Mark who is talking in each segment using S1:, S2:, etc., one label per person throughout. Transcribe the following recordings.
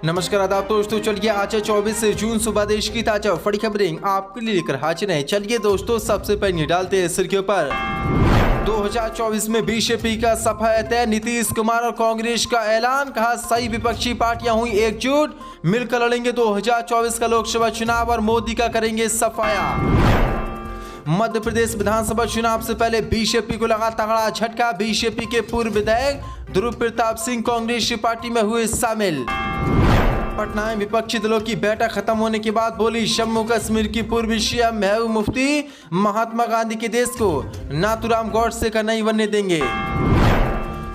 S1: नमस्कार आदाब दोस्तों, चलिए आज 24 जून सुबह देश की ताजा बड़ी खबरें आपके लिए लेकर हाजिर हैं। चलिए दोस्तों, सबसे पहले डालते हैं सुर्खियों पर। 2024 में बीजेपी का सफाया तय, नीतीश कुमार और कांग्रेस का ऐलान। कहा सही विपक्षी पार्टियां हुई एकजुट, मिलकर लड़ेंगे 2024 का लोकसभा चुनाव और मोदी का करेंगे सफाया। मध्य प्रदेश विधानसभा चुनाव से पहले बीजेपी को लगा तगड़ा झटका, बीजेपी के पूर्व विधायक ध्रुव प्रताप सिंह कांग्रेस पार्टी में हुए शामिल। पटना में विपक्षी दलों की बैठक खत्म होने के बाद बोली जम्मू कश्मीर की पूर्व सीएम महबूबा मुफ्ती, महात्मा गांधी के देश को नाथूराम गॉडसे का नहीं बनने देंगे।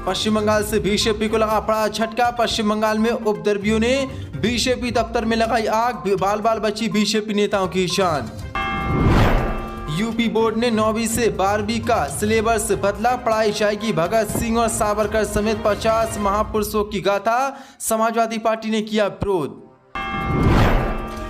S1: पश्चिम बंगाल से बीजेपी को लगा बड़ा झटका, पश्चिम बंगाल में उपद्रवियों ने बीजेपी दफ्तर में लगाई आग, बाल बाल बची बीजेपी नेताओं की जान। यूपी बोर्ड ने 9वीं से 12वीं का सिलेबस बदला, पढ़ाई जाएगी भगत सिंह और सावरकर समेत 50 महापुरुषों की गाथा, समाजवादी पार्टी ने किया विरोध।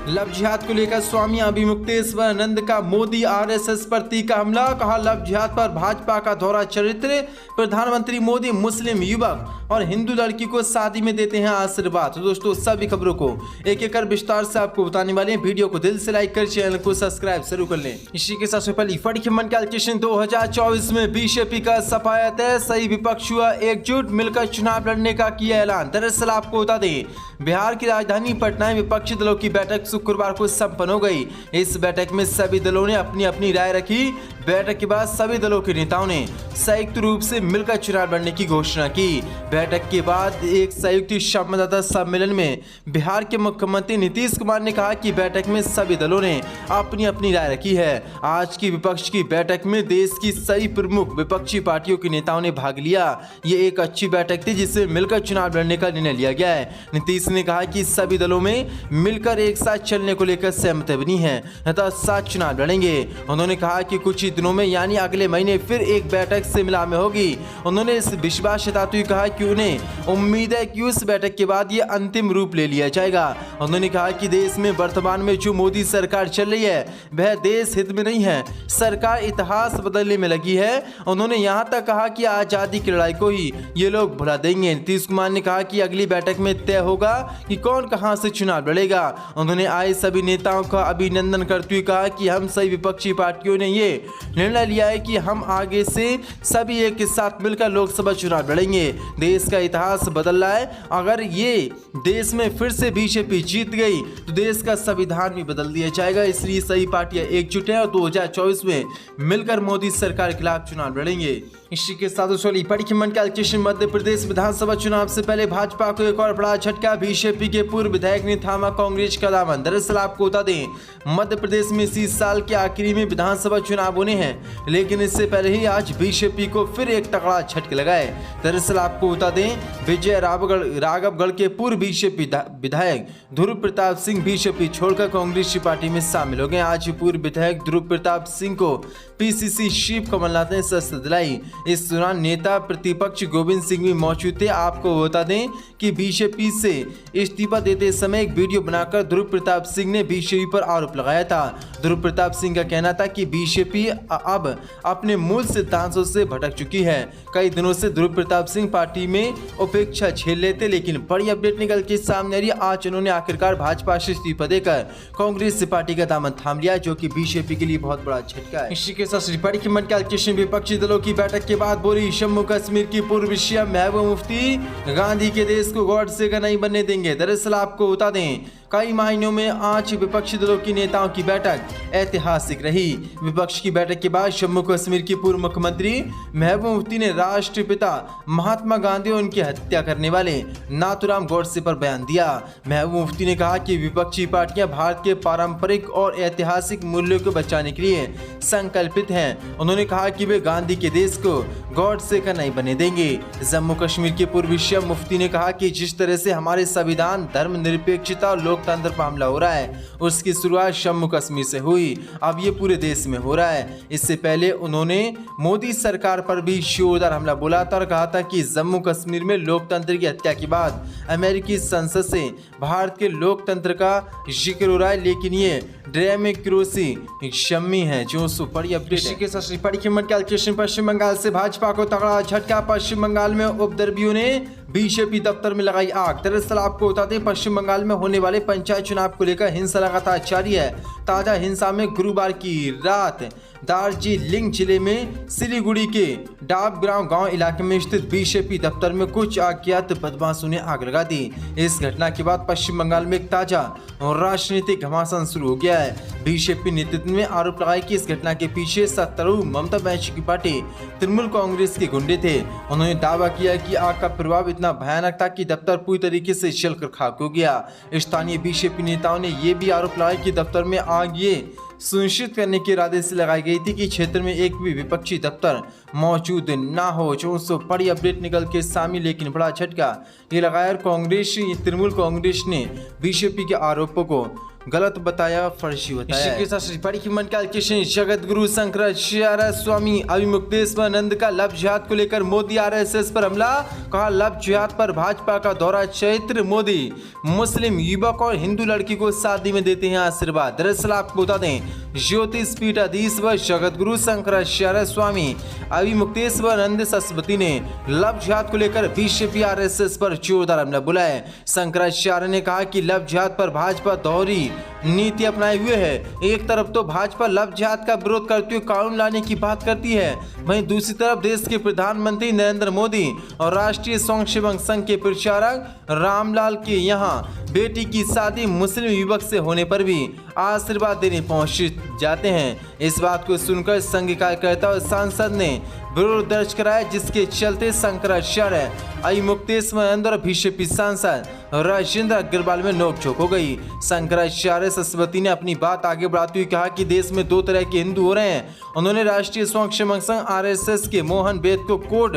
S1: लव जिहाद को लेकर स्वामी अभिमुक्तेश्वरानंद का मोदी आरएसएस पर तीखा हमला, कहा लव जिहाद पर भाजपा का दोहरा चरित्र, प्रधानमंत्री मोदी मुस्लिम युवक और हिंदू लड़की को शादी में देते हैं आशीर्वाद। तो दोस्तों, सभी खबरों को एक एक कर विस्तार से आपको बताने वाले हैं। वीडियो को दिल से लाइक कर चैनल को सब्सक्राइब जरूर कर लें। इसी के साथ पहले फटी खबर कैलकुलेशन 2024 में बीजेपी का सफाया तय, सही विपक्ष हुआ एकजुट, मिलकर चुनाव लड़ने का किया ऐलान। दरअसल आपको बता दें, बिहार की राजधानी पटना में विपक्षी दलों की बैठक शुक्रवार को संपन्न हो गई। इस बैठक में सभी दलों ने अपनी अपनी राय रखी। बैठक के बाद सभी दलों के नेताओं ने संयुक्त रूप से मिलकर चुनाव लड़ने की घोषणा की। बैठक के बाद एक संयुक्त संवाददाता सम्मेलन में बिहार के मुख्यमंत्री नीतीश कुमार ने कहा कि बैठक में सभी दलों ने अपनी अपनी राय रखी है। आज की विपक्ष की बैठक में देश की सभी प्रमुख विपक्षी पार्टियों के नेताओं ने भाग लिया। ये एक अच्छी बैठक थी जिससे मिलकर चुनाव लड़ने का निर्णय लिया गया है। नीतीश ने कहा कि सभी दलों में मिलकर एक साथ चलने को लेकर सहमति बनी है तथा साथ चुनाव लड़ेंगे। उन्होंने कहा कि कुछ ही दिनों में यानी अगले महीने फिर एक बैठक शिमला में होगी। उन्होंने इस विश्वास जताते हुए कहा कि उन्हें उम्मीद है कि उस बैठक के बाद ये अंतिम रूप ले लिया जाएगा। उन्होंने कहा कि देश में वर्तमान में जो मोदी सरकार चल रही है वह देश हित में नहीं है, सरकार इतिहास बदलने में लगी है। उन्होंने यहाँ तक कहा कि आजादी की लड़ाई को ही ये लोग भुला देंगे। नीतीश कुमार ने कहा कि अगली बैठक में तय होगा कि कौन कहां से चुनाव लड़ेगा। उन्होंने आए सभी नेताओं का अभिनंदन करते हुए कहा कि हम सभी विपक्षी पार्टियों ने ये निर्णय लिया है कि हम आगे से सभी एक साथ मिलकर लोकसभा चुनाव लड़ेंगे। देश का इतिहास बदल रहा है। अगर ये देश में फिर से बीजेपी जीत गई तो देश का संविधान भी बदल दिया जाएगा। इसलिए सही पार्टियां एकजुट हैं और 2024 में मिलकर मोदी सरकार के खिलाफ चुनाव लड़ेंगे। इसी के साथ बड़ी खबर कैलकुलेशन मध्य प्रदेश विधानसभा चुनाव से पहले भाजपा को एक और बड़ा झटका, बीजेपी के पूर्व विधायक ने थामा कांग्रेस का दामन। दरअसल आपको बता दें, मध्य प्रदेश में इसी साल के आखिरी में विधानसभा चुनाव होने हैं, लेकिन इससे पहले ही आज बीजेपी को फिर एक तगड़ा झटका लगा है। दरअसल आपको बता दें, विजय राघवगढ़ के पूर्व बीजेपी विधायक ध्रुव प्रताप सिंह बीजेपी छोड़कर कांग्रेस पार्टी में शामिल हो गए। आज पूर्व विधायक ध्रुव प्रताप सिंह को पीसीसी चीफ कमलनाथ ने शपथ दिलाई। इस दौरान नेता प्रतिपक्ष गोविंद सिंह भी मौजूद थे। आपको बता दें कि बीजेपी से इस्तीफा देते समय एक वीडियो बनाकर ध्रुव प्रताप सिंह ने बीजेपी पर आरोप लगाया था। ध्रुव प्रताप सिंह का कहना था कि बीजेपी अब अपने मूल सिद्धांतों से भटक चुकी है। कई दिनों से ध्रुव प्रताप सिंह पार्टी में उपेक्षा झेल लेते, लेकिन बड़ी अपडेट निकल के सामने आ रही। आज उन्होंने आखिरकार भाजपा से इस्तीफा देकर कांग्रेस पार्टी का दामन थाम लिया, जो कि बीजेपी के लिए बहुत बड़ा झटका है। इसी के साथ बड़ी खबर कैलकुलेशन विपक्षी दलों की बैठक के बाद बोली जम्मू कश्मीर की पूर्व सीएम महबूबा मुफ्ती, गांधी के देश को गॉडसे का नहीं बनने देंगे। दरअसल आपको बता दें, कई महीनों में आज विपक्षी दलों की नेताओं की बैठक ऐतिहासिक रही। विपक्ष की बैठक के बाद जम्मू कश्मीर की पूर्व मुख्यमंत्री महबूबा मुफ्ती ने राष्ट्रपिता महात्मा गांधी और उनकी हत्या करने वाले नाथूराम गॉडसे पर बयान दिया। महबूबा मुफ्ती ने कहा कि विपक्षी पार्टियां भारत के पारंपरिक और ऐतिहासिक मूल्यों को बचाने के लिए संकल्पित हैं। उन्होंने कहा कि वे गांधी के देश को गॉडसे का नहीं बनने देंगे। जम्मू कश्मीर के पूर्व सीएम मुफ्ती ने कहा कि जिस तरह से हमारे संविधान, धर्मनिरपेक्षता और लोकतंत्र पर हमला हो रहा है, उसकी शुरुआत जम्मू कश्मीर से हुई, अब ये पूरे देश में हो रहा है। इससे पहले उन्होंने मोदी सरकार पर भी जोरदार हमला बोला था और कहा था कि जम्मू कश्मीर में लोकतंत्र की हत्या के बाद अमेरिकी संसद से भारत के लोकतंत्र का जिक्र हो रहा है, लेकिन ये डेमोक्रेसी शम्मी है। जो सुपर अपडेट के साथ कैलकुलेशन पश्चिम बंगाल से भाजपा को तगड़ा झटका। पश्चिम बंगाल में उपद्रवियों ने बीजेपी दफ्तर में लगाई आग। दरअसल आपको बता दें, पश्चिम बंगाल में होने वाले पंचायत चुनाव को लेकर हिंसा लगातार जारी है। ताजा हिंसा में गुरुवार की रात दार्जिलिंग जिले में सिलीगुड़ी के डाबग्राम गांव इलाके में स्थित बीजेपी दफ्तर में कुछ अज्ञात बदमाशों ने आग लगा दी। इस घटना के बाद पश्चिम बंगाल में एक ताजा राजनीतिक घमासान शुरू हो गया है। बीजेपी नेतृत्व में आरोप लगाया कि इस घटना के पीछे सत्तारूढ़ ममता बनर्जी की पार्टी तृणमूल कांग्रेस के गुंडे थे। उन्होंने दावा किया कि आग का प्रभाव इतना भयानक था कि दफ्तर पूरी तरीके से जलकर खाक हो गया। स्थानीय बीजेपी नेताओं ने यह भी आरोप लगाया कि दफ्तर में आग ये सुनिश्चित करने के इरादे से लगाई गई थी कि क्षेत्र में एक भी विपक्षी दफ्तर मौजूद ना हो। जो बड़ी अपडेट निकल के सामने, लेकिन बड़ा झटका ये लगाया। तृणमूल कांग्रेस ने बीजेपी के आरोपों को गलत बताया, फर्जी बताया। इसी के साथ बड़ी कीमत कैलकुलेशन जगत गुरु शंकराचार्य स्वामी अभिमुक्तेश्वरानंद का लव जिहाद को लेकर मोदी आरएसएस पर हमला। कहा लव जिहाद पर भाजपा का दौरा चैत्र। मोदी मुस्लिम युवक और हिंदू लड़की को शादी में देते हैं आशीर्वाद। दरअसल आपको बता दें, ज्योतिष पीठाधीश व जगत गुरु शंकराचार्य स्वामी अभिमुक्तेश्वरानंद सरस्वती ने लव जिहाद को लेकर बीजेपी आरएसएस पर जोरदार हमला बोला है। शंकराचार्य ने कहा कि लव जिहाद पर भाजपा दोहरी नीति अपनाए हुए है। एक तरफ तो भाजपा लव जिहाद का विरोध करते हुए कानून लाने की बात करती है, वहीं दूसरी तरफ देश के प्रधानमंत्री नरेंद्र मोदी और राष्ट्रीय स्वयंसेवक संघ के प्रचारक रामलाल के यहाँ बेटी की शादी मुस्लिम युवक से होने पर भी आशीर्वाद देने पहुंच जाते हैं। इस बात को सुनकर संघ कार्यकर्ता और सांसद ने विरोध दर्ज कराया, जिसके चलते शंकराचार्य अभिमुक्तेश्वरानंद और बीजेपी सांसद राजेंद्र अग्रवाल में नोकझोंक हो गई। शंकराचार्य सरस्वती ने अपनी बात आगे बढ़ाते हुए कहा कि देश में दो तरह के हिंदू हो रहे हैं। उन्होंने राष्ट्रीय स्वयंसेवक संघ आरएसएस के मोहन बैद को कोट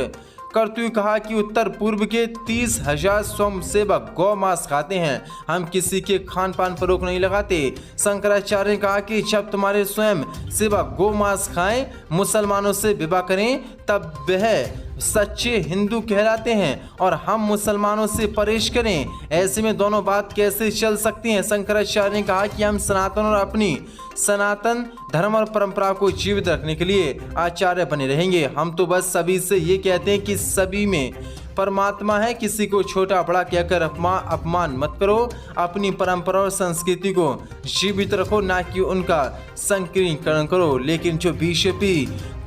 S1: करते हुए कहा कि उत्तर पूर्व के 30,000 स्वयंसेवक गौ मांस खाते हैं। हम किसी के खान पान पर रोक नहीं लगाते। शंकराचार्य ने कहा कि जब तुम्हारे स्वयं सेवक गौ मांस खाएं, मुसलमानों से विवाह करें, तब वह सच्चे हिंदू कहलाते हैं और हम मुसलमानों से परहेज करें। ऐसे में दोनों बात कैसे चल सकती हैं। शंकराचार्य ने कहा कि हम सनातन और अपनी सनातन धर्म और परंपरा को जीवित रखने के लिए आचार्य बने रहेंगे। हम तो बस सभी से ये कहते हैं कि सभी में परमात्मा है। किसी को छोटा बड़ा कहकर अपमान मत करो। अपनी परंपरा और संस्कृति को जीवित रखो, ना कि उनका संकीर्णीकरण करो। लेकिन जो बीजेपी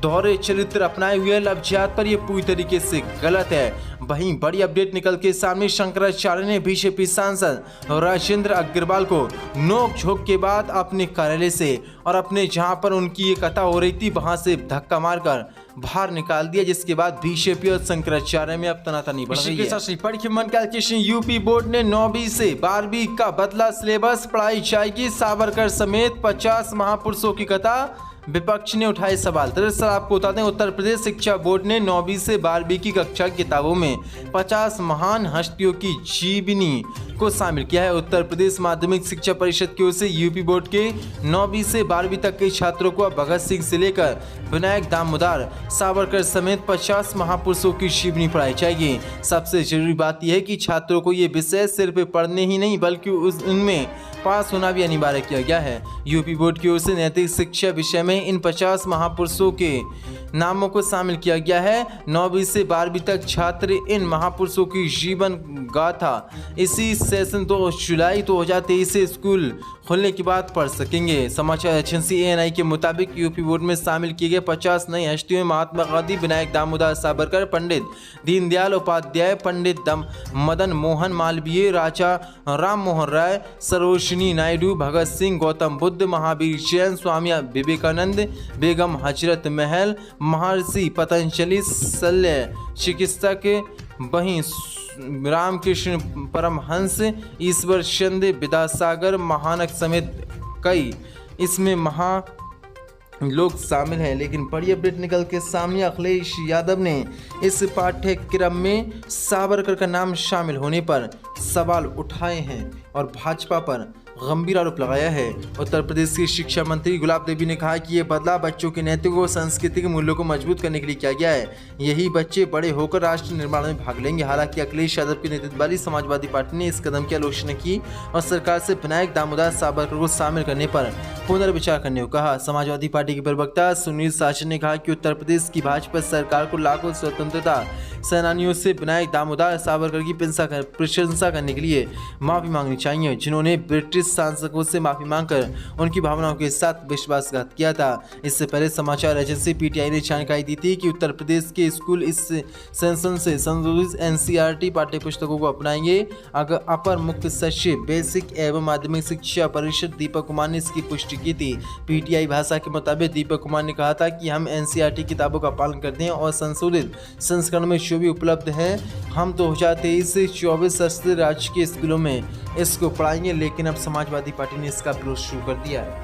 S1: दोहरे चरित्र अपनाए हुए लव जिहाद पर यह पूरी तरीके से गलत है। वहीं बड़ी अपडेट निकल के सामने, शंकराचार्य ने बीजेपी सांसद राजेंद्र अग्रवाल को नोक-झोंक के बाद अपने कार्यालय से और अपने जहां पर उनकी ये कथा हो रही थी वहां से धक्का मारकर बाहर निकाल दिया, जिसके बाद बीजेपी और शंकराचार्य में अब तनातनी बढ़ गई है। यूपी बोर्ड ने 9वीं से 12वीं का बदला सिलेबस, पढ़ाई जाएगी सावरकर समेत 50 महापुरुषों की कथा। विपक्ष ने उठाए सवाल। दरअसल आपको बता दें, उत्तर प्रदेश शिक्षा बोर्ड ने 9वीं से 12वीं की कक्षा किताबों में 50 महान हस्तियों की जीवनी को शामिल किया है। उत्तर प्रदेश माध्यमिक शिक्षा परिषद की ओर से यूपी बोर्ड के 9वीं से 12वीं तक के छात्रों को भगत सिंह से लेकर विनायक दामोदर सावरकर समेत 50 महापुरुषों की जीवनी पढ़ाई जाएगी। सबसे जरूरी बात यह है कि छात्रों को ये विषय सिर्फ पढ़ने ही नहीं बल्कि उनमें पास होना भी अनिवार्य किया गया है। यूपी बोर्ड की ओर से नैतिक शिक्षा विषय में इन 50 महापुरुषों के नामों को शामिल किया गया है। 9वीं से 12वीं तक छात्र इन महापुरुषों की जीवन गाथा इसी सेशन 2 जुलाई 2023 से स्कूल खुलने के बाद पढ़ सकेंगे। समाचार एजेंसी एएनआई के मुताबिक यूपी बोर्ड में शामिल किए गए 50 नई हस्तियों में महात्मा गांधी, विनायक दामोदर सावरकर, पंडित दीनदयाल उपाध्याय, पंडित मदन मोहन मालवीय, राजा राम मोहन राय, सरोजिनी नायडू, भगत सिंह, गौतम बुद्ध, महावीर जैन, स्वामी विवेकानंद, बेगम हजरत महल, महर्षि पतंजलि, शल्य चिकित्सक, वहीं रामकृष्ण परमहंस, ईश्वर चंद्र विद्यासागर, महानक समेत कई इसमें महा लोग शामिल हैं। लेकिन बड़ी अपडेट निकल के सामने, अखिलेश यादव ने इस पाठ्यक्रम में सावरकर का नाम शामिल होने पर सवाल उठाए हैं और भाजपा पर गंभीर आरोप लगाया है। उत्तर प्रदेश की शिक्षा मंत्री गुलाब देवी ने कहा कि ये बदलाव बच्चों के नैतिक और सांस्कृतिक मूल्यों को मजबूत करने के लिए किया गया है। यही बच्चे बड़े होकर राष्ट्र निर्माण में भाग लेंगे। हालांकि अखिलेश यादव के नेतृत्व वाली समाजवादी पार्टी ने इस कदम की आलोचना की और सरकार से विनायक दामोदर सावरकर को शामिल करने पर पुनर्विचार करने को कहा। समाजवादी पार्टी के प्रवक्ता सुनील साचन ने कहा कि उत्तर प्रदेश की भाजपा सरकार को लाखों स्वतंत्रता सेनानियों से विनायक दामोदर सावरकर की प्रशंसा करने के लिए माफी मांगनी चाहिए, जिन्होंने ब्रिटिश शासकों से माफी मांगकर उनकी भावनाओं के साथ विश्वासघात किया था। इससे पहले समाचार एजेंसी पीटीआई ने जानकारी दी थी कि उत्तर प्रदेश के स्कूल इस सेशन से संशोधित एनसीईआरटी पाठ्य पुस्तकों को अपनाएंगे। अपर मुख्य सचिव बेसिक एवं माध्यमिक शिक्षा परिषद दीपक कुमार ने इसकी पुष्टि की थी। पीटीआई भाषा के मुताबिक दीपक कुमार ने कहा था कि हम एनसीईआरटी किताबों का पालन करते हैं और संशोधित संस्करण में जो भी उपलब्ध है हम 2023 से 24 राजकीय स्कूलों में इसको पढ़ाएंगे, लेकिन अब समाजवादी पार्टी ने इसका विरोध शुरू कर दिया है।